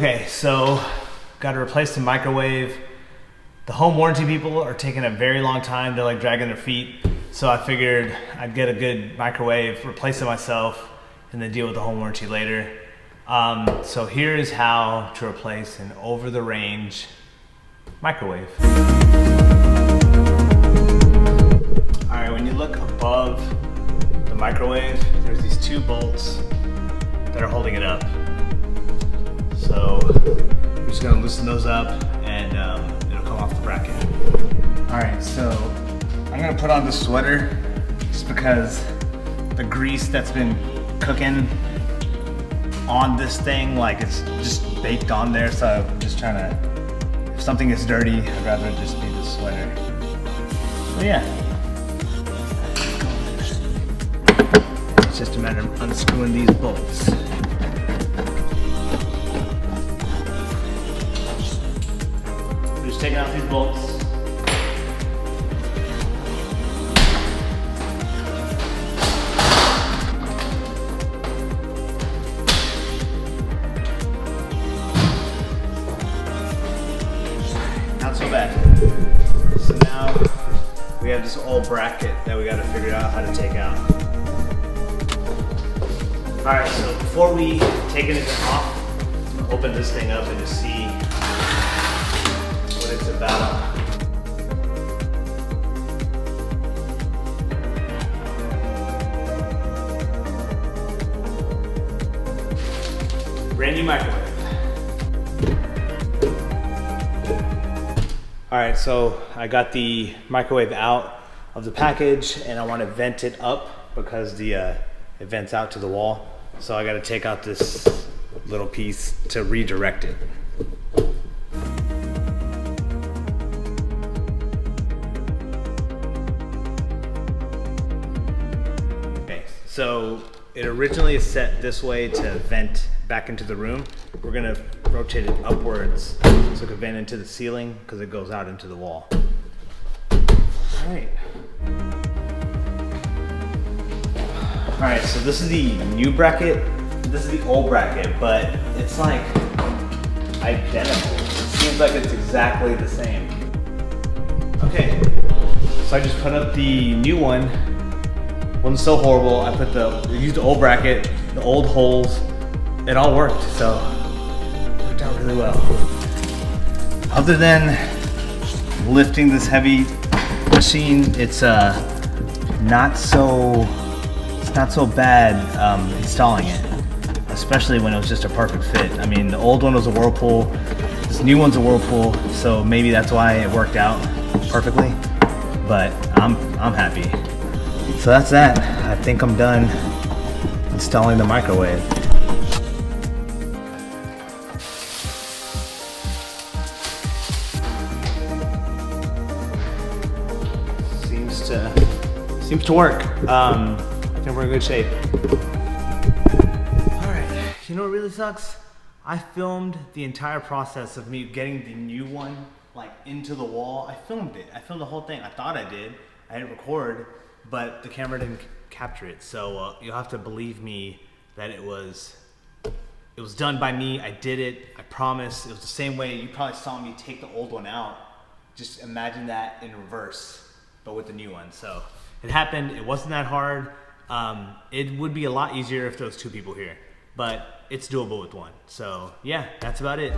Okay, so got to replace the microwave. The home warranty people are taking a very long time. They're like dragging their feet. So I figured I'd get a good microwave, replace it myself, and then deal with the home warranty later. So here's how to replace an over-the-range microwave. All right, when you look above the microwave, there's these two bolts that are holding it up. So we're just gonna loosen those up and it'll come off the bracket. All right, so I'm gonna put on the sweater just because the grease that's been cooking on this thing, like it's just baked on there. So I'm just trying to, if something is dirty, I'd rather it just be the sweater. So yeah. It's just a matter of unscrewing these bolts. Just taking out these bolts. Not so bad. So now we have this old bracket that we got to figure out how to take out. All right, so before we take anything off, I'm gonna open this thing up and just see what it's about. Brand new microwave. All right, so I got the microwave out of the package and I want to vent it up because it vents out to the wall. So I got to take out this little piece to redirect it. Okay, so it originally is set this way to vent back into the room. We're gonna rotate it upwards so it can vent into the ceiling because it goes out into the wall. All right. All right, so this is the new bracket. This is the old bracket, but it's like identical. It seems like it's exactly the same. Okay, so I just put up the new one. Wasn't so horrible. I used the old bracket, the old holes. It all worked, so it worked out really well. Other than lifting this heavy machine, it's not so bad installing it, especially when it was just a perfect fit. I mean, the old one was a Whirlpool, this new one's a Whirlpool, so maybe that's why it worked out perfectly, but I'm happy. So that's that. I think I'm done installing the microwave. Seems to work. I think we're in good shape. All right, you know what really sucks? I filmed the entire process of me getting the new one like into the wall. I filmed it. I filmed the whole thing. I thought I did. I didn't record, but the camera didn't capture it. So you'll have to believe me that it was done by me. I did it. I promise. It was the same way you probably saw me take the old one out. Just imagine that in reverse, but with the new one. So it happened. It wasn't that hard. It would be a lot easier if there was two people here, but it's doable with one. So yeah, that's about it.